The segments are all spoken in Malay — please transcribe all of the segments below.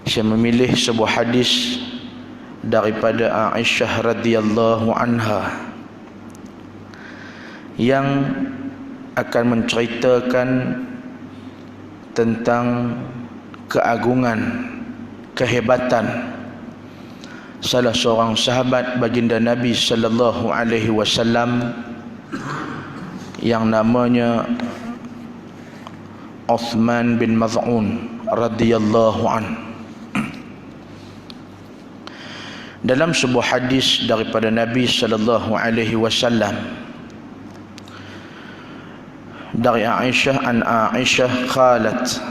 Saya memilih sebuah hadis daripada Aisyah radhiyallahu anha yang akan menceritakan tentang keagungan, kehebatan salah seorang sahabat baginda Nabi sallallahu alaihi wasallam yang namanya Uthman bin Maz'un radhiyallahu anhu. Dalam sebuah hadis daripada Nabi sallallahu alaihi wasallam dari Aisyah, an Aisyah qalat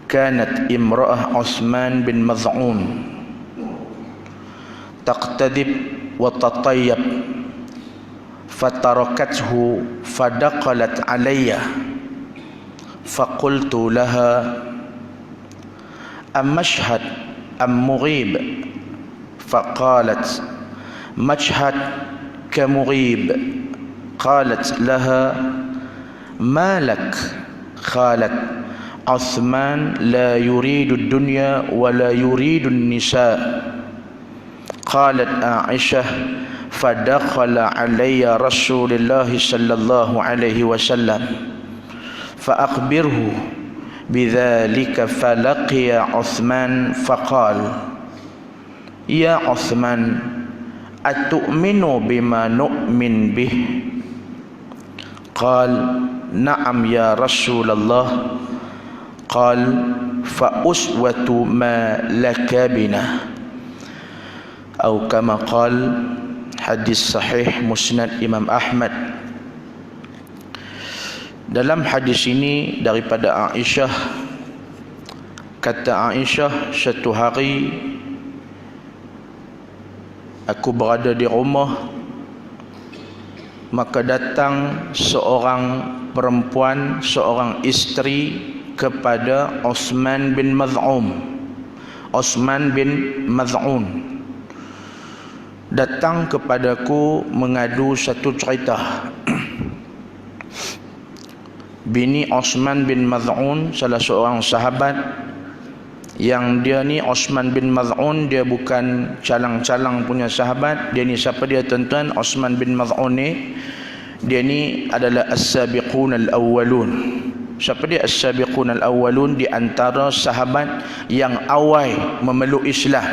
kanat imra'ah Uthman bin Maz'un taqtadib wa tatayyab fatarakathu fadaqalat alayya faqultu laha am mashhad am mughib فقالت مشهد كمغيب قالت لها ما لك قالت عثمان لا يريد الدنيا ولا يريد النساء قالت عائشة فدخل علي رسول الله صلى الله عليه وسلم فأخبره بذلك فلقي عثمان فقال يا عثمان أتؤمن بما نؤمن به قال نعم يا رسول الله قال فأسوة ما لك بنا أو كما قال. Hadis sahih Musnad Imam Ahmad. Dalam hadis ini daripada Aisyah, kata Aisyah, satu hari aku berada di rumah, maka datang seorang perempuan, seorang isteri kepada Uthman bin Maz'un. Uthman bin Maz'un datang kepadaku mengadu satu cerita. Bini Uthman bin Maz'un salah seorang sahabat yang dia ni Uthman bin Maz'un, dia bukan calang-calang punya sahabat. Dia ni siapa dia tuan-tuan? Uthman bin Maz'un ni, dia ni adalah as-sabiqun al-awwalun. Siapa dia as-sabiqun al-awwalun? Di antara sahabat yang awal memeluk Islam.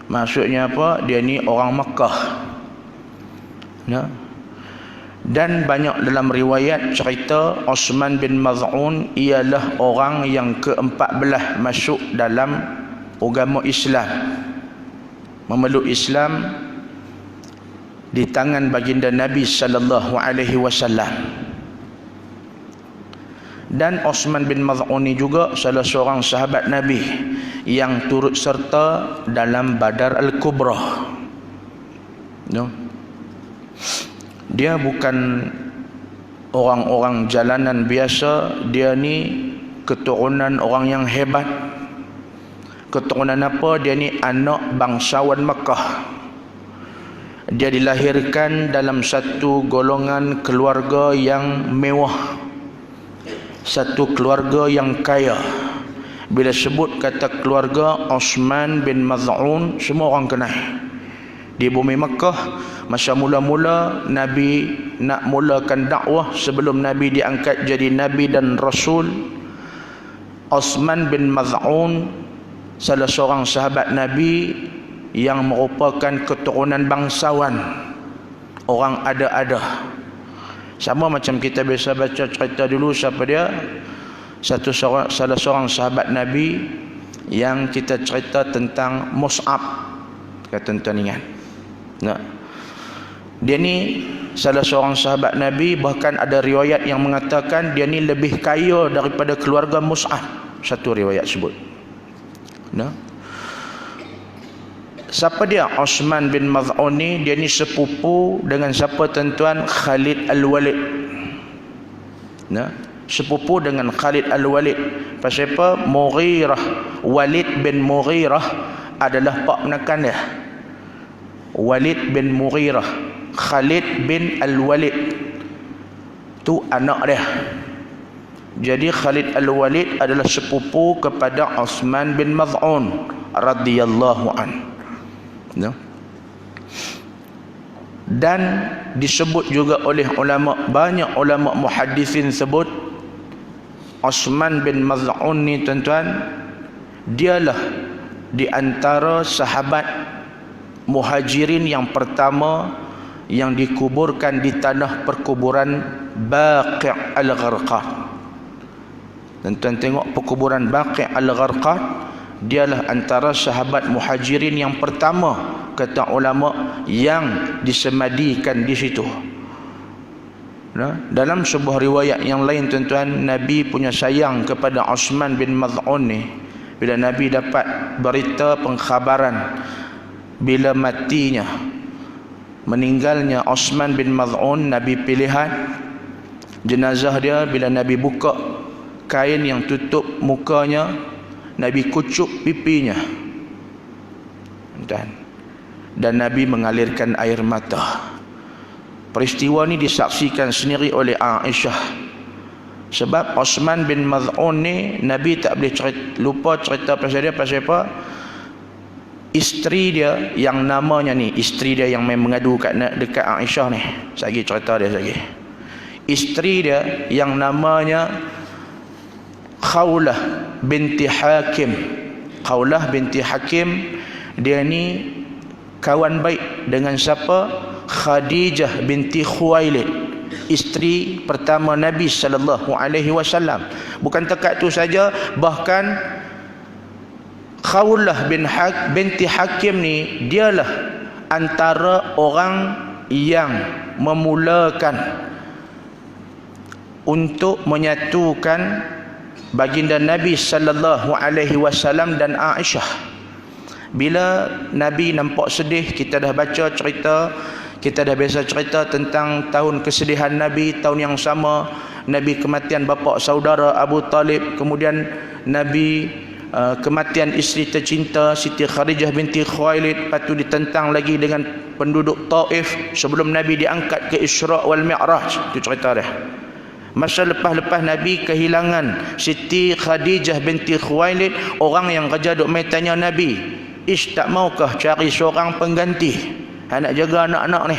Maksudnya apa? Dia ni orang Makkah. Ya. Dan banyak dalam riwayat cerita Uthman bin Maz'un ialah orang yang ke-14 masuk dalam agama Islam, memeluk Islam di tangan baginda Nabi sallallahu alaihi wasallam. Dan Uthman bin Maz'un ni juga salah seorang sahabat Nabi yang turut serta dalam Badar Al-Kubra. No. Dia bukan orang-orang jalanan biasa. Dia ni keturunan orang yang hebat. Keturunan apa? Dia ni anak bangsawan Makkah. Dia dilahirkan dalam satu golongan keluarga yang mewah, satu keluarga yang kaya. Bila sebut kata keluarga Uthman bin Maz'un, semua orang kenal. Di bumi Makkah, masa mula-mula Nabi nak mulakan dakwah, sebelum Nabi diangkat jadi Nabi dan Rasul, Uthman bin Maz'un salah seorang sahabat Nabi yang merupakan keturunan bangsawan, orang ada-ada. Sama macam kita biasa baca cerita dulu, siapa dia? Salah seorang sahabat Nabi yang kita cerita tentang Mus'ab. Kata tuan-tuan ingat. Nah, dia ni salah seorang sahabat Nabi, bahkan ada riwayat yang mengatakan dia ni lebih kaya daripada keluarga Mus'ab. Satu riwayat sebut. Nah, siapa dia Uthman bin Maz'un ni? Dia ni sepupu dengan siapa tuan-tuan? Khalid Al-Walid. Nah, sepupu dengan Khalid Al-Walid. Pasal apa? Mughirah, Walid bin Mughirah adalah pak menakan dia. Walid bin Mughirah, Khalid bin Al-Walid tu anak dia. Jadi Khalid Al-Walid adalah sepupu kepada Uthman bin Maz'un radhiyallahu an. Ya. Dan disebut juga oleh ulama, banyak ulama muhaddisin sebut Uthman bin Maz'un ni tuan-tuan, dialah di antara sahabat muhajirin yang pertama yang dikuburkan di tanah perkuburan Baqi' Al-Gharqad. Tuan-tuan tengok perkuburan Baqi' Al-Gharqad, dialah antara sahabat muhajirin yang pertama, kata ulama, yang disemadikan di situ. Nah, dalam sebuah riwayat yang lain tuan-tuan, Nabi punya sayang kepada Uthman bin Maz'un ni. Bila Nabi dapat berita pengkhabaran bila matinya, meninggalnya Uthman bin Maz'un, Nabi pilihan jenazah dia. Bila Nabi buka kain yang tutup mukanya, Nabi kucup pipinya, dan Nabi mengalirkan air mata. Peristiwa ni disaksikan sendiri oleh Aisyah. Sebab Uthman bin Maz'un ni Nabi tak boleh lupa cerita pasal dia. Pasal apa? Isteri dia yang namanya ni, isteri dia yang main mengadu dekat Aisyah ni, lagi cerita dia lagi. Isteri dia yang namanya Khawlah binti Hakim. Khawlah binti Hakim, dia ni kawan baik dengan siapa? Khadijah binti Khuwailid, isteri pertama Nabi sallallahu alaihi wasallam. Bukan dekat tu saja, bahkan Khawlah binti Hakim ni dialah antara orang yang memulakan untuk menyatukan baginda Nabi sallallahu alaihi wasallam dan Aisyah. Bila Nabi nampak sedih, kita dah baca cerita, kita dah biasa cerita tentang tahun kesedihan Nabi. Tahun yang sama Nabi kematian bapa saudara Abu Talib, kemudian Nabi kematian isteri tercinta Siti Khadijah binti Khuwailid, lepas tu ditentang lagi dengan penduduk Taif sebelum Nabi diangkat ke Isra' wal Mi'raj. Itu cerita dia. Masa lepas-lepas Nabi kehilangan Siti Khadijah binti Khuwailid, orang yang kerja duk mai tanya Nabi, "Ish, tak maukah cari seorang pengganti nak jaga anak-anak ni?"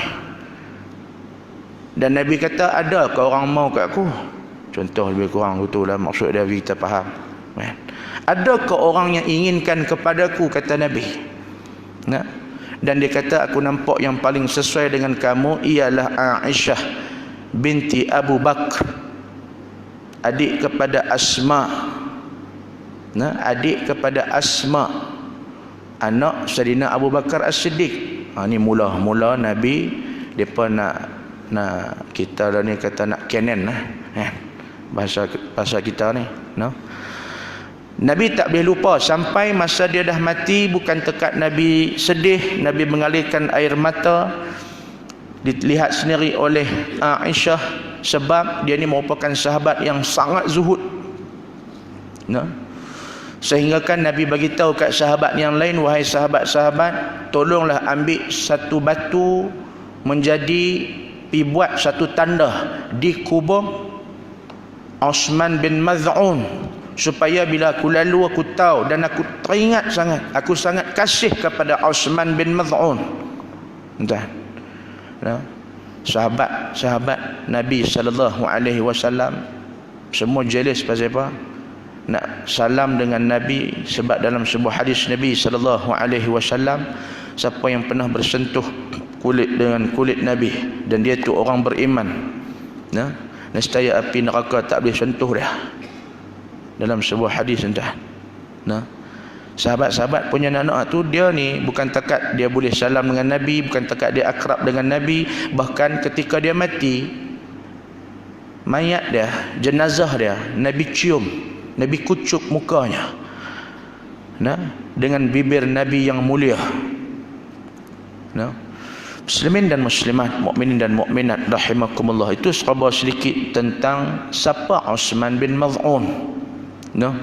Dan Nabi kata, "Ada ke orang mau kat aku?" Contoh lebih kurang betul lah maksud dia, kita faham. Ada ke orang yang inginkan kepadaku, kata Nabi. Nah, dan dia kata, "Aku nampak yang paling sesuai dengan kamu ialah Aisyah binti Abu Bakr, adik kepada Asma." Nah, adik kepada Asma, anak Sayyidina Abu Bakar As-Siddiq. Ni mula-mula Nabi depa nak kita dah ni kata nak kenen bahasa kita ni, no? Nabi tak boleh lupa sampai masa dia dah mati. Bukan tekat Nabi sedih, Nabi mengalirkan air mata. Dilihat sendiri oleh Aisyah, sebab dia ni merupakan sahabat yang sangat zuhud, no? Sehingga kan Nabi bagi tahu kat sahabat yang lain, "Wahai sahabat-sahabat, tolonglah ambil satu batu menjadi pi buat satu tanda di kubur Uthman bin Maz'un, supaya bila aku lalu aku tahu dan aku teringat sangat, aku sangat kasih kepada Uthman bin Maz'un." Entah. Nah, sahabat-sahabat Nabi sallallahu alaihi wasallam semua jealous pasal apa? Nak salam dengan Nabi, sebab dalam sebuah hadis Nabi sallallahu alaihi wasallam, siapa yang pernah bersentuh kulit dengan kulit Nabi dan dia tu orang beriman, nah, nescaya api neraka tak boleh sentuh dia. Dalam sebuah hadis entah. Nah, sahabat-sahabat punya anak tu, dia ni bukan takat dia boleh salam dengan Nabi, bukan takat dia akrab dengan Nabi, bahkan ketika dia mati, mayat dia, jenazah dia, Nabi cium, Nabi kucup mukanya, nah, dengan bibir Nabi yang mulia. Nah, muslimin dan muslimat, mukminin dan mukminat rahimakumullah, itu serba sedikit tentang siapa Uthman bin Maz'un. No?